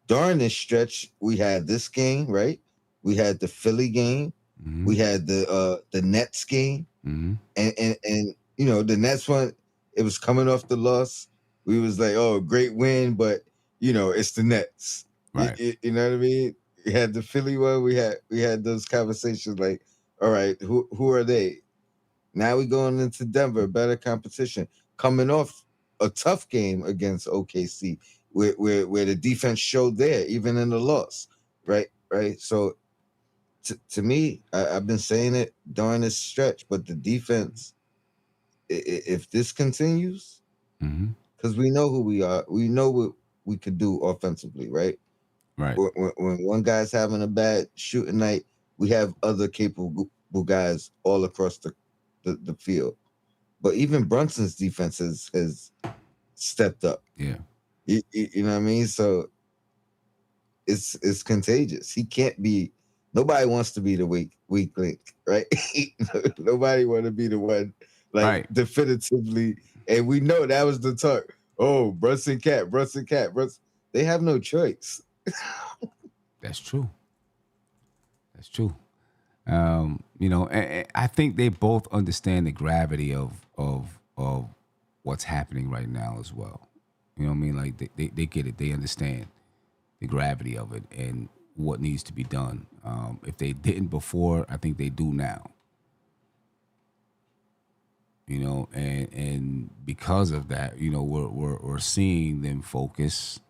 during this stretch, we had this game, right? We had the Philly game. Mm-hmm. We had the Nets game. Mm-hmm. And the Nets one, it was coming off the loss. We was like, oh, great win, but it's the Nets. Right. You know what I mean? We had the Philly one. We had those conversations like, all right, who are they? Now we going into Denver, better competition, coming off a tough game against OKC, where the defense showed there, even in the loss, right? So, to me, I've been saying it during this stretch, but the defense, if this continues, because we know who we are, we know what we could do offensively, right? Right. When one guy's having a bad shooting night, we have other capable guys all across the field. But even Brunson's defense has stepped up. Yeah. You know what I mean? So it's contagious. He can't be. Nobody wants to be the weak link, right? Nobody want to be the one, definitively. And we know that was the talk. Oh, Brunson cat. They have no choice. That's true. I think they both understand the gravity of what's happening right now as well. You know what I mean? Like they get it. They understand the gravity of it and what needs to be done. If they didn't before, I think they do now. And because of that, we're seeing them focus.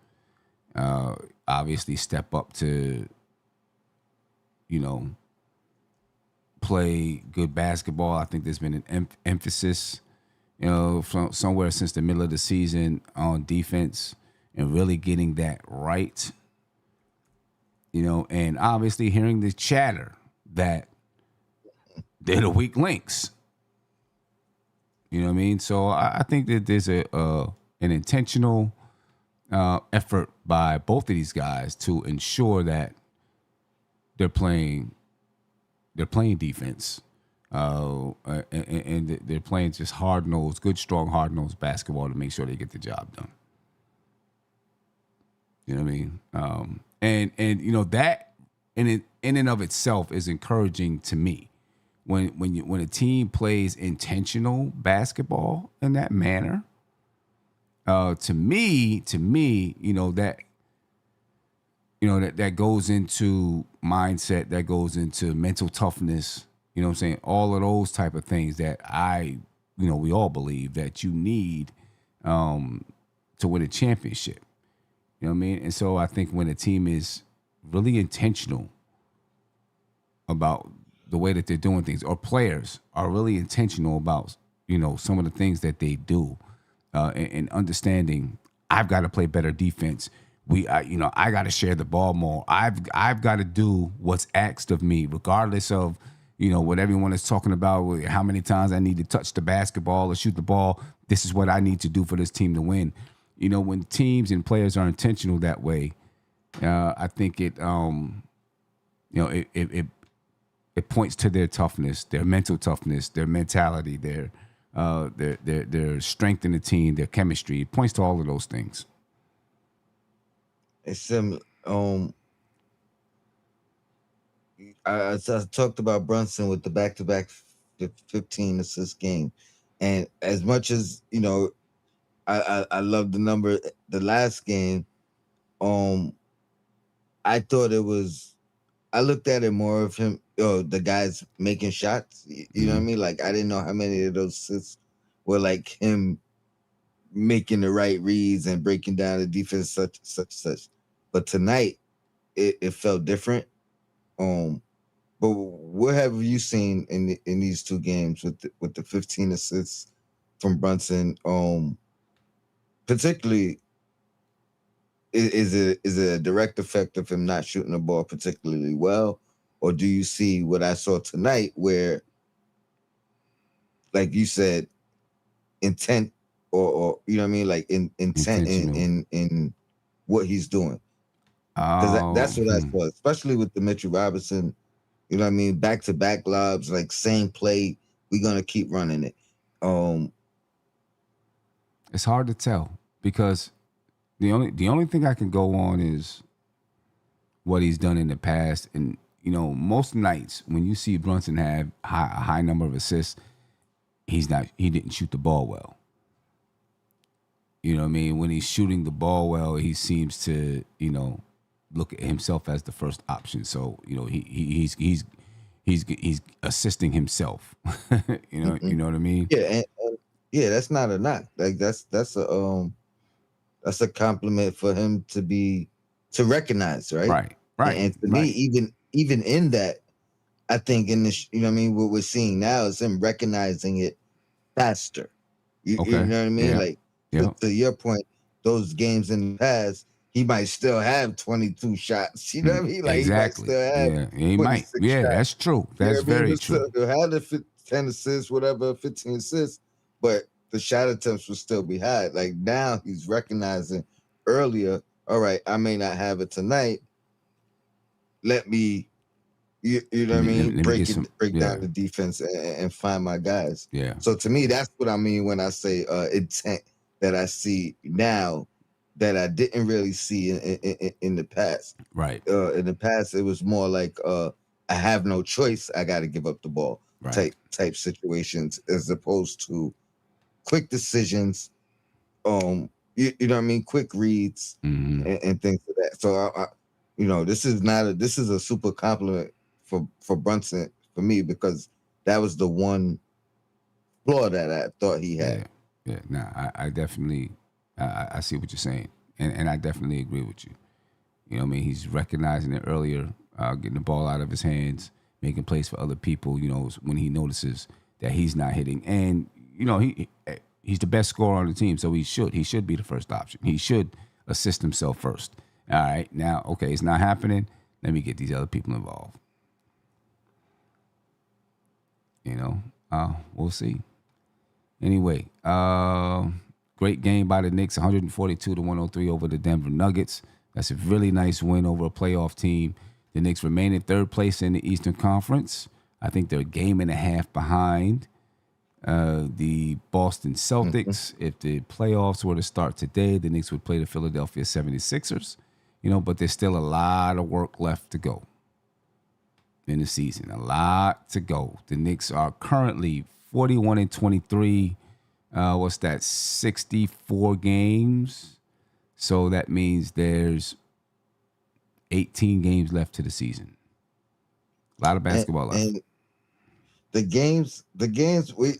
Obviously step up to, play good basketball. I think there's been an emphasis, from somewhere since the middle of the season on defense and really getting that right. And obviously hearing the chatter that they're the weak links. You know what I mean? So I think that there's an intentional effort by both of these guys to ensure that they're playing defense, and they're playing just good, strong, hard-nosed basketball to make sure they get the job done. You know what I mean? And you know that in and of itself is encouraging to me. When a team plays intentional basketball in that manner, to me, that goes into mindset, that goes into mental toughness. You know what I'm saying? All of those type of things that we all believe that you need to win a championship. You know what I mean? And so I think when a team is really intentional about the way that they're doing things, or players are really intentional about, some of the things that they do, and understanding, I've got to play better defense. I got to share the ball more. I've got to do what's asked of me, regardless of, what everyone is talking about, how many times I need to touch the basketball or shoot the ball. This is what I need to do for this team to win. When teams and players are intentional that way, I think it points to their toughness, their mental toughness, their mentality, their strength in the team, their chemistry. It points to all of those things. It's similar. I talked about Brunson with the back-to-back 15 assist game, and as much as I love the number. The last game, I thought it was. I looked at it more of him, the guys making shots. You know what I mean? Like, I didn't know how many of those assists were like him making the right reads and breaking down the defense, such. But tonight, it felt different. But what have you seen in these two games with the 15 assists from Brunson? Particularly, is it a direct effect of him not shooting the ball particularly well, or do you see what I saw tonight, where, like you said, intent, or you know what I mean, like intent in what he's doing? Because that's what I saw, especially with the Mitchell Robinson. You know what I mean, back-to-back lobs, like same play. We're gonna keep running it. It's hard to tell, because the only thing I can go on is what he's done in the past. And most nights when you see Brunson have a high number of assists, he didn't shoot the ball well. You know what I mean? When he's shooting the ball well, he seems to look at himself as the first option. So he's assisting himself. You know what I mean? Yeah, and that's not a knock. Like that's a compliment for him to recognize, right? Right. And to me, even in that, I think in this, what we're seeing now is him recognizing it faster. You know what I mean? Yeah. Like, yeah. to your point, those games in the past, he might still have 22 shots. You know what I mean? Like, exactly. He might still have 26 shots. That's true. That's very true. He'll have the 10 assists, whatever, 15 assists, but the shot attempts will still be high. Like, now he's recognizing earlier, all right, I may not have it tonight. Let me, you know what I mean? Break down the defense and find my guys. Yeah. So to me, that's what I mean when I say intent that I see now that I didn't really see in the past. Right. In the past, it was more like I have no choice. I got to give up the ball type situations, as opposed to quick decisions. You know what I mean? Quick reads and things like that. So this is a super compliment for Brunson for me, because that was the one flaw that I thought he had. Yeah. Nah, I definitely I see what you're saying, and I definitely agree with you. You know what I mean? He's recognizing it earlier, getting the ball out of his hands, making plays for other people. When he notices that he's not hitting, and he's the best scorer on the team, so he should be the first option. He should assist himself first. All right, now, okay, it's not happening. Let me get these other people involved. We'll see. Anyway, great game by the Knicks, 142-103 over the Denver Nuggets. That's a really nice win over a playoff team. The Knicks remain in third place in the Eastern Conference. I think they're a game and a half behind the Boston Celtics. If the playoffs were to start today, the Knicks would play the Philadelphia 76ers. But there's still a lot of work left to go in the season. A lot to go. The Knicks are currently 41-23. What's that? 64 games. So that means there's 18 games left to the season. A lot of basketball left. And the games we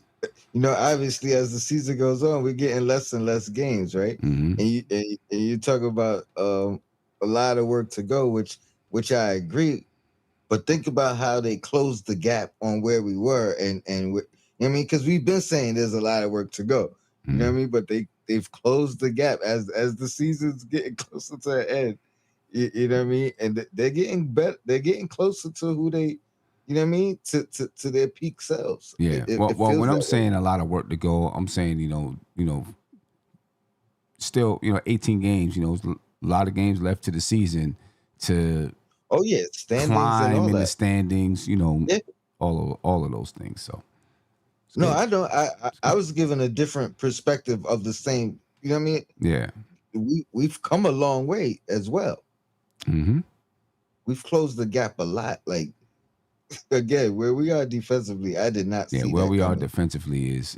obviously as the season goes on, we're getting less and less games, right? Mm-hmm. And you talk about a lot of work to go, which I agree. But think about how they closed the gap on where we were, because we've been saying there's a lot of work to go. You know what I mean? But they've closed the gap as the season's getting closer to the end. You know what I mean? And they're getting better. They're getting closer to who they, you know what I mean, to their peak selves. Yeah. Well, when I'm saying a lot of work to go, I'm saying still 18 games. A lot of games left to the season to. Oh yeah, standings climb and all in that. the standings. Yeah. all of those things. So. No, I don't. I was given a different perspective of the same. You know what I mean? Yeah. We've come a long way as well. Mm-hmm. We've closed the gap a lot. Like again, where we are defensively, I did not see. Yeah, where that we are coming. defensively is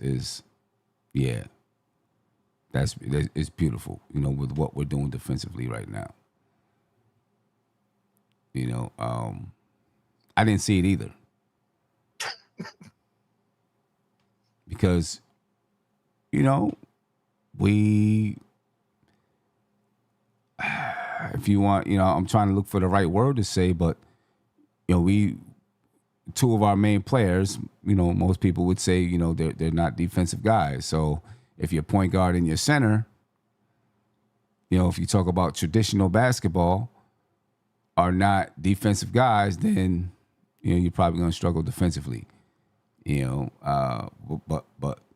it's beautiful. With what we're doing defensively right now. I didn't see it either. Because, we, if you want, I'm trying to look for the right word to say, but, two of our main players, most people would say, they're not defensive guys. So if your point guard and your center, if you talk about traditional basketball, are not defensive guys, then, you're probably going to struggle defensively. But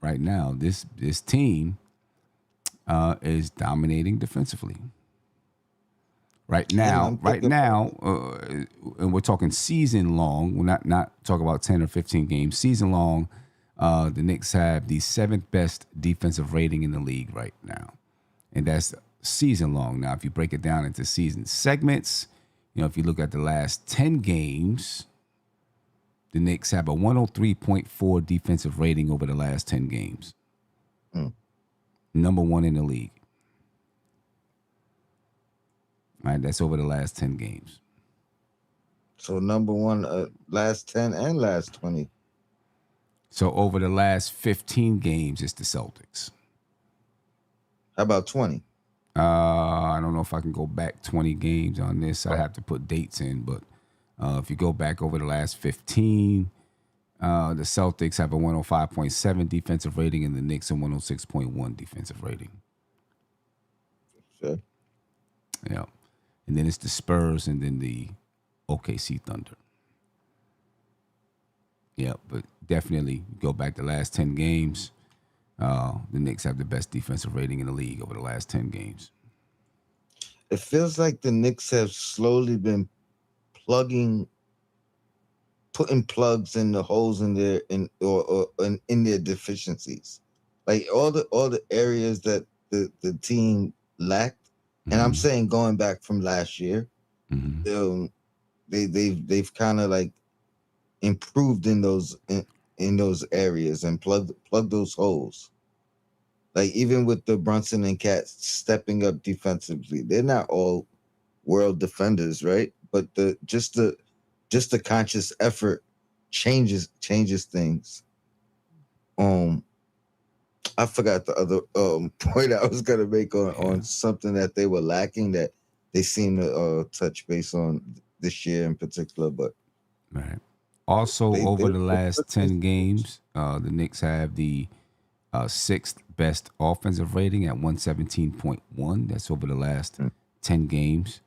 right now, this team is dominating defensively. Right now, and we're talking season long. We're not talking about 10 or 15 games. Season long, the Knicks have the 7th best defensive rating in the league right now, and that's season long. Now, if you break it down into season segments, if you look at the last 10 games. The Knicks have a 103.4 defensive rating over the last 10 games. Number 1 in the league. All right, that's over the last 10 games. So number 1, last 10 and last 20. So over the last 15 games, it's the Celtics. How about 20? I don't know if I can go back 20 games on this. I have to put dates in, but if you go back over the last 15, the Celtics have a 105.7 defensive rating and the Knicks a 106.1 defensive rating. Sure. Yeah. And then it's the Spurs and then the OKC Thunder. Yeah, but definitely go back the last 10 games. The Knicks have the best defensive rating in the league over the last 10 games. It feels like the Knicks have slowly been putting plugs in the holes in their in their deficiencies, like all the areas that the team lacked. And I'm saying going back from last year, they've kind of like improved in those areas and plug those holes. Like even with the Brunson and Cats stepping up defensively, they're not all world defenders, right? But just the conscious effort changes things. I forgot the other point I was gonna make on something that they were lacking that they seem to touch base on this year in particular. But right. Also, over the last 10 games, the Knicks have the 6th best offensive rating at 117.1. That's over the last 10 games.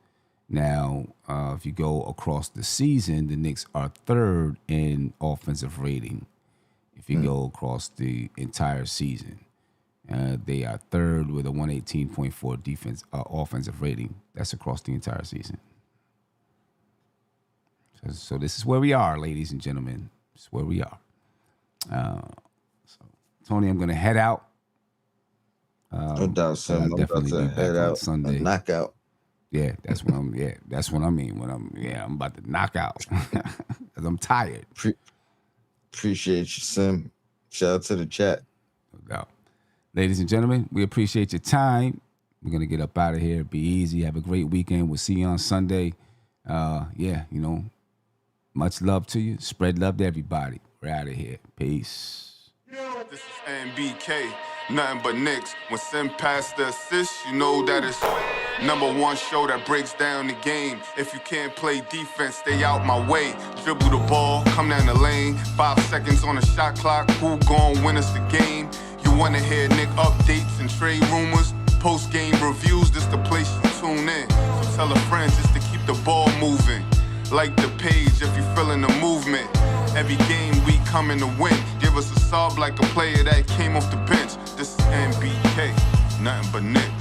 Now, if you go across the season, the Knicks are 3rd in offensive rating. if you go across the entire season. They are third with a 118.4 defense offensive rating. That's across the entire season. So this is where we are, ladies and gentlemen. This is where we are. So Tony, I'm going to head out. No doubt, son. I'll definitely be back on Sunday. A knockout. Yeah, that's what I'm. Yeah, that's what I mean. I'm about to knock out because I'm tired. Appreciate you, Sim. Shout out to the chat. No doubt. Ladies and gentlemen, we appreciate your time. We're gonna get up out of here. Be easy. Have a great weekend. We'll see you on Sunday. Much love to you. Spread love to everybody. We're out of here. Peace. This is NBK, nothing but Knicks. When Sim passed the assist, you know that it's #1 show that breaks down the game. If you can't play defense, stay out my way. Dribble the ball, come down the lane. 5 seconds on the shot clock. Who gon' win us the game? You wanna hear Nick updates and trade rumors? Post-game reviews, this the place you tune in. So tell a friend just to keep the ball moving. Like the page if you feeling the movement. Every game we coming to win. Give us a sub like a player that came off the bench. This is NBK, nothing but Nick.